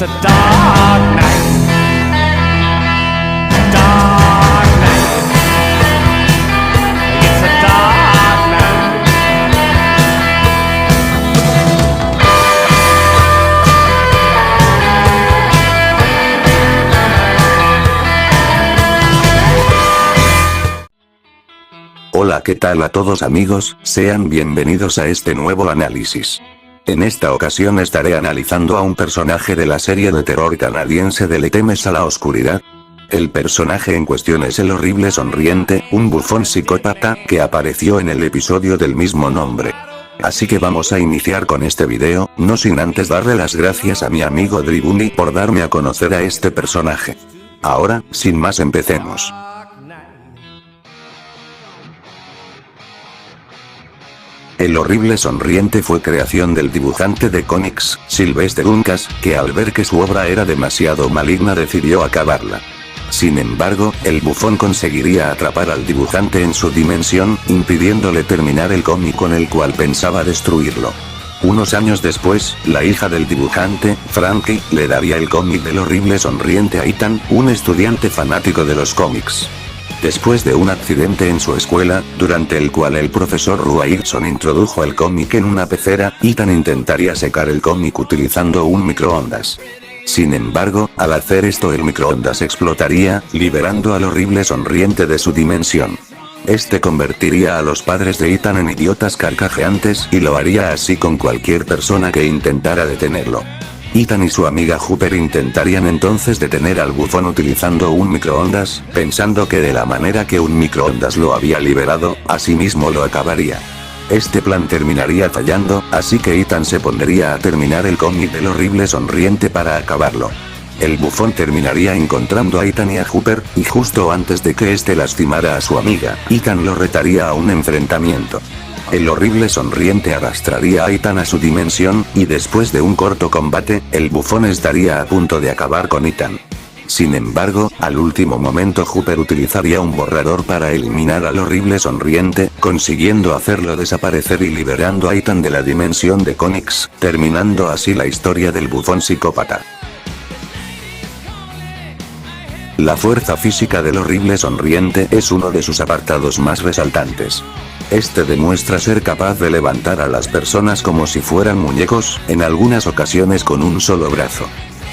a dark night. Dark night. It's a dark night. Hola, ¿qué tal a todos amigos? Sean bienvenidos a este nuevo análisis. En esta ocasión estaré analizando a un personaje de la serie de terror canadiense de Le temes a la oscuridad. El personaje en cuestión es el horrible sonriente, un bufón psicópata que apareció en el episodio del mismo nombre. Así que vamos a iniciar con este video, no sin antes darle las gracias a mi amigo Dribuni por darme a conocer a este personaje. Ahora, sin más, empecemos. El horrible sonriente fue creación del dibujante de cómics, Sylvester Uncas, que al ver que su obra era demasiado maligna decidió acabarla. Sin embargo, el bufón conseguiría atrapar al dibujante en su dimensión, impidiéndole terminar el cómic con el cual pensaba destruirlo. Unos años después, la hija del dibujante, Frankie, le daría el cómic del horrible sonriente a Ethan, un estudiante fanático de los cómics. Después de un accidente en su escuela, durante el cual el profesor Ruairson introdujo el cómic en una pecera, Ethan intentaría secar el cómic utilizando un microondas. Sin embargo, al hacer esto el microondas explotaría, liberando al horrible sonriente de su dimensión. Este convertiría a los padres de Ethan en idiotas carcajeantes y lo haría así con cualquier persona que intentara detenerlo. Ethan y su amiga Hooper intentarían entonces detener al bufón utilizando un microondas, pensando que de la manera que un microondas lo había liberado, así mismo lo acabaría. Este plan terminaría fallando, así que Ethan se pondría a terminar el cómic del horrible sonriente para acabarlo. El bufón terminaría encontrando a Ethan y a Hooper, y justo antes de que este lastimara a su amiga, Ethan lo retaría a un enfrentamiento. El horrible sonriente arrastraría a Ethan a su dimensión, y después de un corto combate, el bufón estaría a punto de acabar con Ethan. Sin embargo, al último momento Hooper utilizaría un borrador para eliminar al horrible sonriente, consiguiendo hacerlo desaparecer y liberando a Ethan de la dimensión de cómics, terminando así la historia del bufón psicópata. La fuerza física del horrible sonriente es uno de sus apartados más resaltantes. Este demuestra ser capaz de levantar a las personas como si fueran muñecos, en algunas ocasiones con un solo brazo.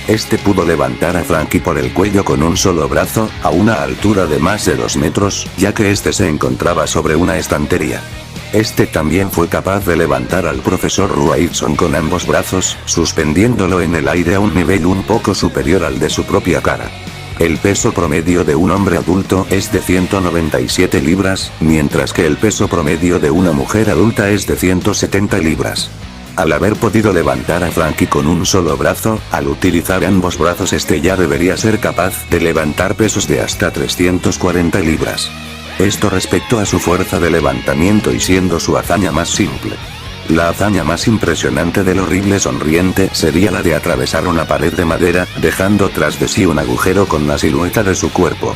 Este pudo levantar a Frankie por el cuello con un solo brazo, a una altura de más de 2 metros, ya que este se encontraba sobre una estantería. Este también fue capaz de levantar al profesor Ruairson con ambos brazos, suspendiéndolo en el aire a un nivel un poco superior al de su propia cara. El peso promedio de un hombre adulto es de 197 libras, mientras que el peso promedio de una mujer adulta es de 170 libras. Al haber podido levantar a Frankie con un solo brazo, al utilizar ambos brazos este ya debería ser capaz de levantar pesos de hasta 340 libras. Esto respecto a su fuerza de levantamiento y siendo su hazaña más simple. La hazaña más impresionante del horrible sonriente sería la de atravesar una pared de madera, dejando tras de sí un agujero con la silueta de su cuerpo.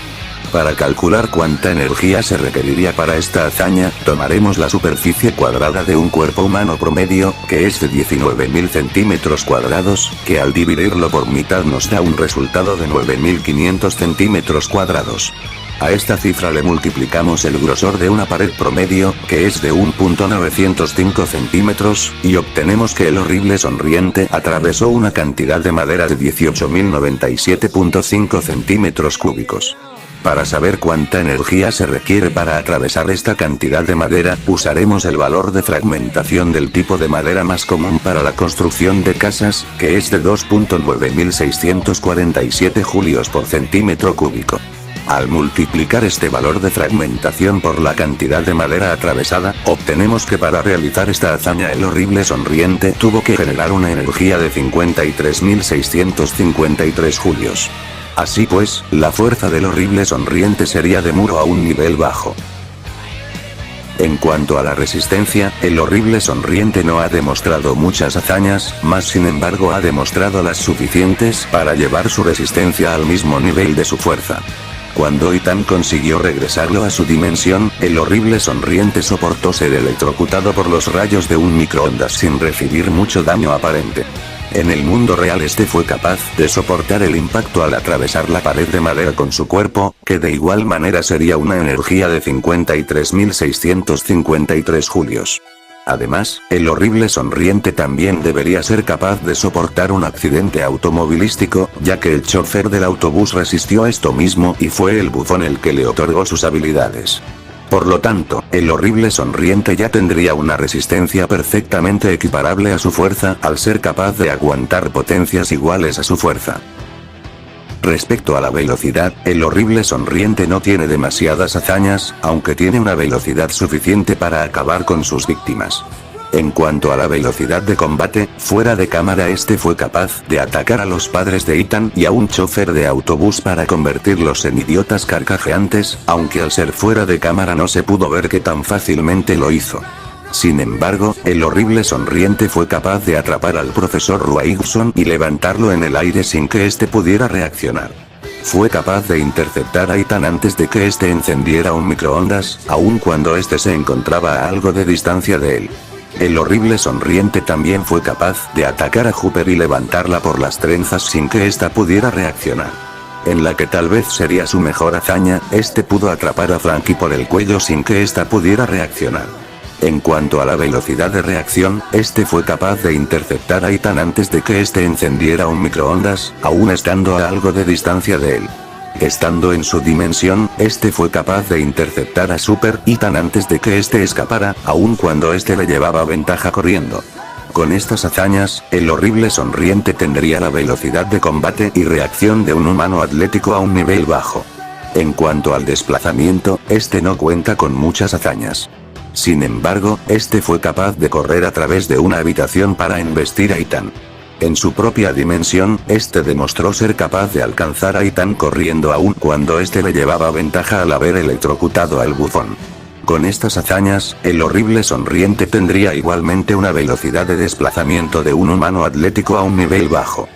Para calcular cuánta energía se requeriría para esta hazaña, tomaremos la superficie cuadrada de un cuerpo humano promedio, que es de 19.000 centímetros cuadrados, que al dividirlo por mitad nos da un resultado de 9.500 centímetros cuadrados. A esta cifra le multiplicamos el grosor de una pared promedio, que es de 1.905 centímetros, y obtenemos que el horrible sonriente atravesó una cantidad de madera de 18.097.5 centímetros cúbicos. Para saber cuánta energía se requiere para atravesar esta cantidad de madera, usaremos el valor de fragmentación del tipo de madera más común para la construcción de casas, que es de 2.9647 julios por centímetro cúbico. Al multiplicar este valor de fragmentación por la cantidad de madera atravesada, obtenemos que para realizar esta hazaña el horrible sonriente tuvo que generar una energía de 53.653 julios. Así pues, la fuerza del horrible sonriente sería de muro a un nivel bajo. En cuanto a la resistencia, el horrible sonriente no ha demostrado muchas hazañas, mas sin embargo ha demostrado las suficientes para llevar su resistencia al mismo nivel de su fuerza. Cuando Ethan consiguió regresarlo a su dimensión, el horrible sonriente soportó ser electrocutado por los rayos de un microondas sin recibir mucho daño aparente. En el mundo real este fue capaz de soportar el impacto al atravesar la pared de madera con su cuerpo, que de igual manera sería una energía de 53.653 julios. Además, el horrible sonriente también debería ser capaz de soportar un accidente automovilístico, ya que el chofer del autobús resistió esto mismo y fue el bufón el que le otorgó sus habilidades. Por lo tanto, el horrible sonriente ya tendría una resistencia perfectamente equiparable a su fuerza al ser capaz de aguantar potencias iguales a su fuerza. Respecto a la velocidad, el horrible sonriente no tiene demasiadas hazañas, aunque tiene una velocidad suficiente para acabar con sus víctimas. En cuanto a la velocidad de combate, fuera de cámara este fue capaz de atacar a los padres de Ethan y a un chofer de autobús para convertirlos en idiotas carcajeantes, aunque al ser fuera de cámara no se pudo ver que tan fácilmente lo hizo. Sin embargo, el horrible sonriente fue capaz de atrapar al profesor Roigson y levantarlo en el aire sin que éste pudiera reaccionar. Fue capaz de interceptar a Ethan antes de que éste encendiera un microondas, aun cuando éste se encontraba a algo de distancia de él. El horrible sonriente también fue capaz de atacar a Hooper y levantarla por las trenzas sin que ésta pudiera reaccionar. En la que tal vez sería su mejor hazaña, este pudo atrapar a Frankie por el cuello sin que ésta pudiera reaccionar. En cuanto a la velocidad de reacción, este fue capaz de interceptar a Ethan antes de que éste encendiera un microondas, aún estando a algo de distancia de él. Estando en su dimensión, este fue capaz de interceptar a Super Ethan antes de que éste escapara, aun cuando éste le llevaba ventaja corriendo. Con estas hazañas, el horrible sonriente tendría la velocidad de combate y reacción de un humano atlético a un nivel bajo. En cuanto al desplazamiento, este no cuenta con muchas hazañas. Sin embargo, este fue capaz de correr a través de una habitación para embestir a Ethan. En su propia dimensión, este demostró ser capaz de alcanzar a Ethan corriendo aun cuando este le llevaba ventaja al haber electrocutado al bufón. Con estas hazañas, el horrible sonriente tendría igualmente una velocidad de desplazamiento de un humano atlético a un nivel bajo.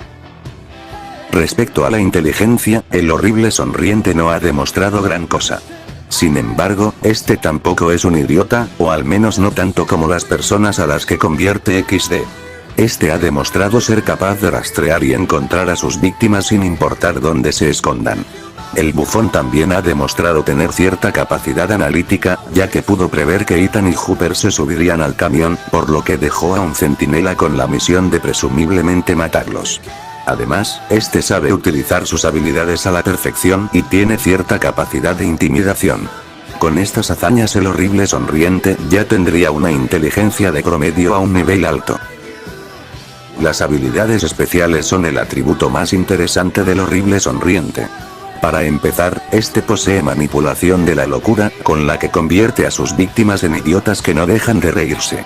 Respecto a la inteligencia, el horrible sonriente no ha demostrado gran cosa. Sin embargo, este tampoco es un idiota, o al menos no tanto como las personas a las que convierte XD. Este ha demostrado ser capaz de rastrear y encontrar a sus víctimas sin importar dónde se escondan. El bufón también ha demostrado tener cierta capacidad analítica, ya que pudo prever que Ethan y Hooper se subirían al camión, por lo que dejó a un centinela con la misión de presumiblemente matarlos. Además, este sabe utilizar sus habilidades a la perfección y tiene cierta capacidad de intimidación. Con estas hazañas el horrible sonriente ya tendría una inteligencia de promedio a un nivel alto. Las habilidades especiales son el atributo más interesante del horrible sonriente. Para empezar, este posee manipulación de la locura, con la que convierte a sus víctimas en idiotas que no dejan de reírse.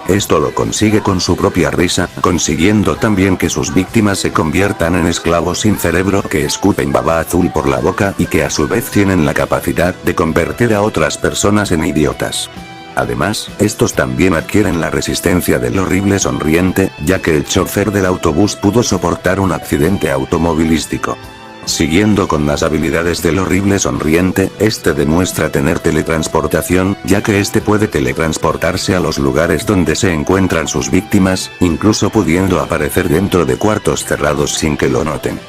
Esto lo consigue con su propia risa, consiguiendo también que sus víctimas se conviertan en esclavos sin cerebro que escupen baba azul por la boca y que a su vez tienen la capacidad de convertir a otras personas en idiotas. Además, estos también adquieren la resistencia del horrible sonriente, ya que el chofer del autobús pudo soportar un accidente automovilístico. Siguiendo con las habilidades del horrible sonriente, este demuestra tener teletransportación, ya que este puede teletransportarse a los lugares donde se encuentran sus víctimas, incluso pudiendo aparecer dentro de cuartos cerrados sin que lo noten.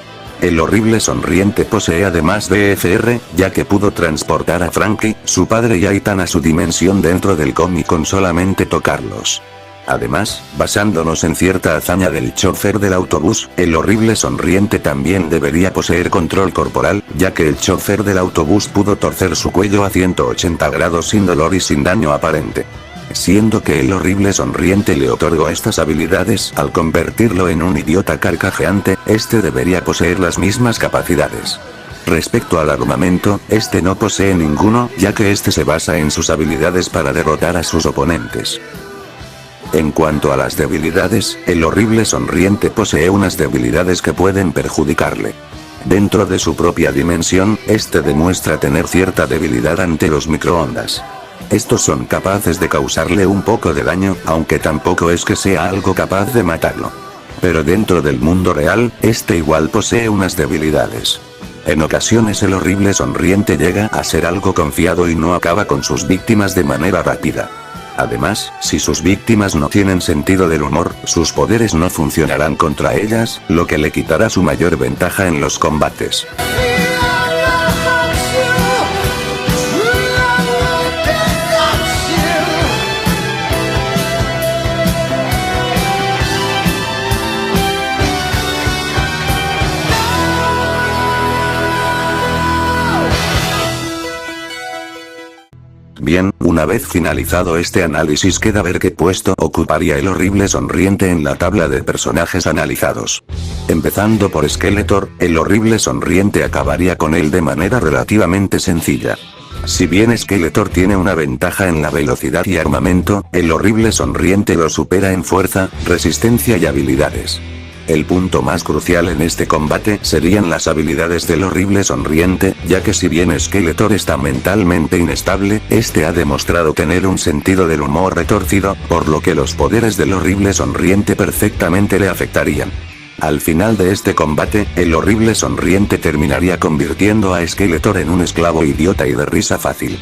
El horrible sonriente posee además BFR, ya que pudo transportar a Frankie, su padre y a Ethan a su dimensión dentro del cómic con solamente tocarlos. Además, basándonos en cierta hazaña del chofer del autobús, el horrible sonriente también debería poseer control corporal, ya que el chofer del autobús pudo torcer su cuello a 180 grados sin dolor y sin daño aparente. Siendo que el horrible sonriente le otorgó estas habilidades al convertirlo en un idiota carcajeante, este debería poseer las mismas capacidades. Respecto al armamento, este no posee ninguno, ya que este se basa en sus habilidades para derrotar a sus oponentes. En cuanto a las debilidades, el horrible sonriente posee unas debilidades que pueden perjudicarle. Dentro de su propia dimensión, este demuestra tener cierta debilidad ante los microondas. Estos son capaces de causarle un poco de daño, aunque tampoco es que sea algo capaz de matarlo. Pero dentro del mundo real, este igual posee unas debilidades. En ocasiones el horrible sonriente llega a ser algo confiado y no acaba con sus víctimas de manera rápida. Además, si sus víctimas no tienen sentido del humor, sus poderes no funcionarán contra ellas, lo que le quitará su mayor ventaja en los combates. Bien, una vez finalizado este análisis queda ver qué puesto ocuparía el horrible sonriente en la tabla de personajes analizados. Empezando por Skeletor, el horrible sonriente acabaría con él de manera relativamente sencilla. Si bien Skeletor tiene una ventaja en la velocidad y armamento, el horrible sonriente lo supera en fuerza, resistencia y habilidades. El punto más crucial en este combate serían las habilidades del horrible sonriente, ya que si bien Skeletor está mentalmente inestable, este ha demostrado tener un sentido del humor retorcido, por lo que los poderes del horrible sonriente perfectamente le afectarían. Al final de este combate, el horrible sonriente terminaría convirtiendo a Skeletor en un esclavo idiota y de risa fácil.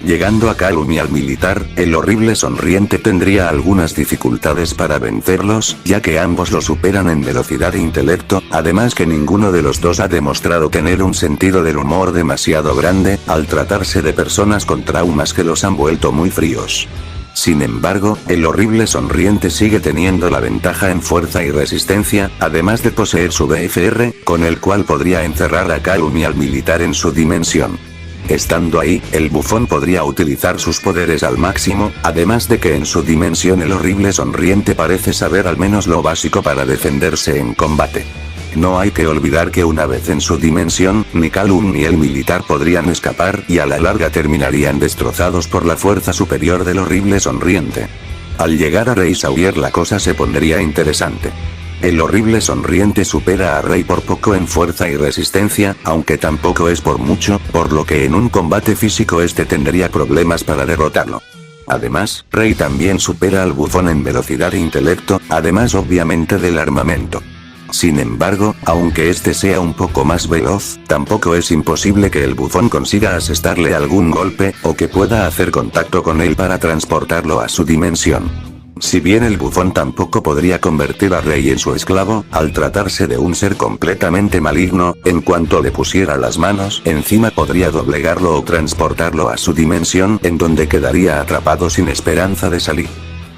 Llegando a Calum y al militar, el horrible sonriente tendría algunas dificultades para vencerlos, ya que ambos lo superan en velocidad e intelecto, además que ninguno de los dos ha demostrado tener un sentido del humor demasiado grande, al tratarse de personas con traumas que los han vuelto muy fríos. Sin embargo, el horrible sonriente sigue teniendo la ventaja en fuerza y resistencia, además de poseer su BFR, con el cual podría encerrar a Calum y al militar en su dimensión. Estando ahí, el bufón podría utilizar sus poderes al máximo, además de que en su dimensión el horrible sonriente parece saber al menos lo básico para defenderse en combate. No hay que olvidar que una vez en su dimensión, ni Calum ni el militar podrían escapar y a la larga terminarían destrozados por la fuerza superior del horrible sonriente. Al llegar a Rey Sawyer la cosa se pondría interesante. El horrible sonriente supera a Rey por poco en fuerza y resistencia, aunque tampoco es por mucho, por lo que en un combate físico este tendría problemas para derrotarlo. Además, Rey también supera al bufón en velocidad e intelecto, además obviamente del armamento. Sin embargo, aunque este sea un poco más veloz, tampoco es imposible que el bufón consiga asestarle algún golpe, o que pueda hacer contacto con él para transportarlo a su dimensión. Si bien el bufón tampoco podría convertir a Rey en su esclavo, al tratarse de un ser completamente maligno, en cuanto le pusiera las manos encima podría doblegarlo o transportarlo a su dimensión en donde quedaría atrapado sin esperanza de salir.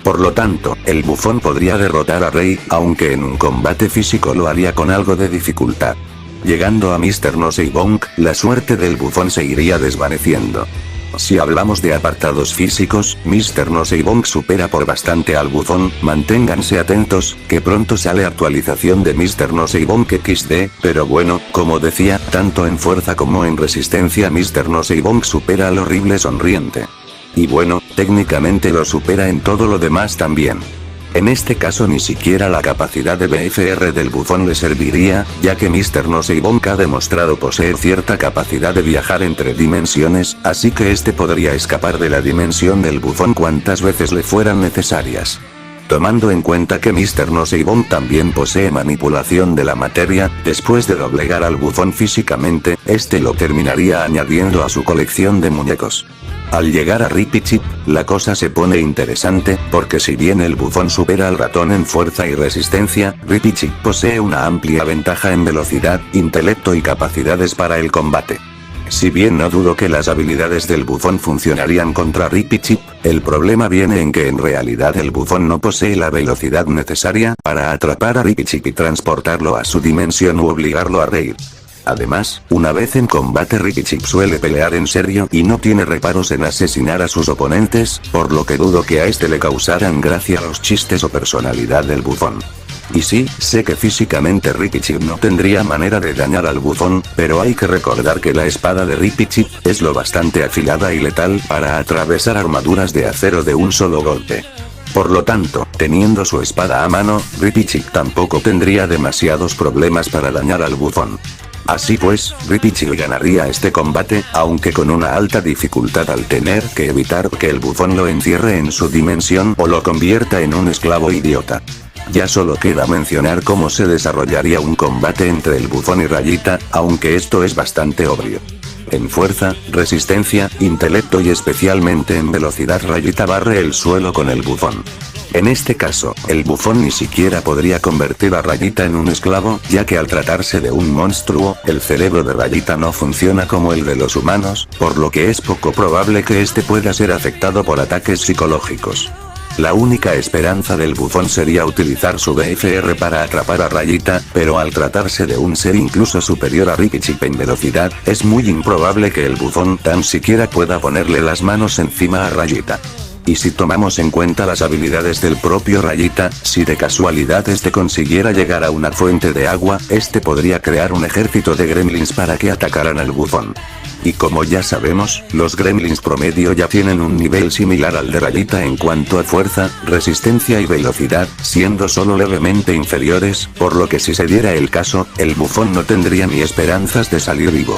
Por lo tanto, el bufón podría derrotar a Rey, aunque en un combate físico lo haría con algo de dificultad. Llegando a Mr. Nosebonk, la suerte del bufón se iría desvaneciendo. Si hablamos de apartados físicos, Mr. Nosebonk supera por bastante al bufón, manténganse atentos, que pronto sale actualización de Mr. Nosebonk XD, pero bueno, como decía, tanto en fuerza como en resistencia Mr. Nosebonk supera al horrible sonriente. Y bueno, técnicamente lo supera en todo lo demás también. En este caso ni siquiera la capacidad de BFR del bufón le serviría, ya que Mr. Nosebonk ha demostrado poseer cierta capacidad de viajar entre dimensiones, así que este podría escapar de la dimensión del bufón cuantas veces le fueran necesarias. Tomando en cuenta que Mr. Nosebonk también posee manipulación de la materia, después de doblegar al bufón físicamente, este lo terminaría añadiendo a su colección de muñecos. Al llegar a Ripichip, la cosa se pone interesante, porque si bien el bufón supera al ratón en fuerza y resistencia, Ripichip posee una amplia ventaja en velocidad, intelecto y capacidades para el combate. Si bien no dudo que las habilidades del bufón funcionarían contra Ripichip, el problema viene en que en realidad el bufón no posee la velocidad necesaria para atrapar a Ripichip y transportarlo a su dimensión u obligarlo a reír. Además, una vez en combate Ripichip suele pelear en serio y no tiene reparos en asesinar a sus oponentes, por lo que dudo que a este le causaran gracia los chistes o personalidad del bufón. Y sí, sé que físicamente Ripichip no tendría manera de dañar al bufón, pero hay que recordar que la espada de Ripichip es lo bastante afilada y letal para atravesar armaduras de acero de un solo golpe. Por lo tanto, teniendo su espada a mano, Ripichip tampoco tendría demasiados problemas para dañar al bufón. Así pues, Ripichip ganaría este combate, aunque con una alta dificultad al tener que evitar que el bufón lo encierre en su dimensión o lo convierta en un esclavo idiota. Ya solo queda mencionar cómo se desarrollaría un combate entre el bufón y Rayita, aunque esto es bastante obvio. En fuerza, resistencia, intelecto y especialmente en velocidad Rayita barre el suelo con el bufón. En este caso, el bufón ni siquiera podría convertir a Rayita en un esclavo, ya que al tratarse de un monstruo, el cerebro de Rayita no funciona como el de los humanos, por lo que es poco probable que este pueda ser afectado por ataques psicológicos. La única esperanza del bufón sería utilizar su BFR para atrapar a Rayita, pero al tratarse de un ser incluso superior a Ricky Chip en velocidad, es muy improbable que el bufón tan siquiera pueda ponerle las manos encima a Rayita. Y si tomamos en cuenta las habilidades del propio Rayita, si de casualidad este consiguiera llegar a una fuente de agua, este podría crear un ejército de gremlins para que atacaran al bufón. Y como ya sabemos, los gremlins promedio ya tienen un nivel similar al de Rayita en cuanto a fuerza, resistencia y velocidad, siendo solo levemente inferiores, por lo que si se diera el caso, el bufón no tendría ni esperanzas de salir vivo.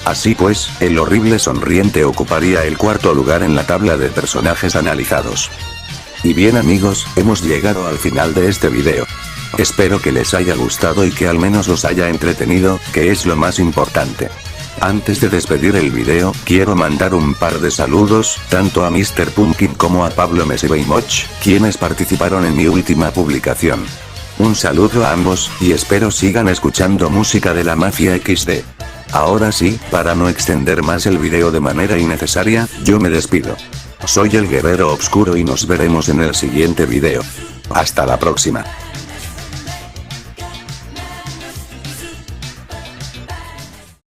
Así pues, el horrible sonriente ocuparía el cuarto lugar en la tabla de personajes analizados. Y bien amigos, hemos llegado al final de este video. Espero que les haya gustado y que al menos los haya entretenido, que es lo más importante. Antes de despedir el video, quiero mandar un par de saludos, tanto a Mr. Pumpkin como a Pablo Mesibeymoch, quienes participaron en mi última publicación. Un saludo a ambos, y espero sigan escuchando música de la Mafia XD. Ahora sí, para no extender más el video de manera innecesaria, yo me despido. Soy el Guerrero Obscuro y nos veremos en el siguiente video. Hasta la próxima.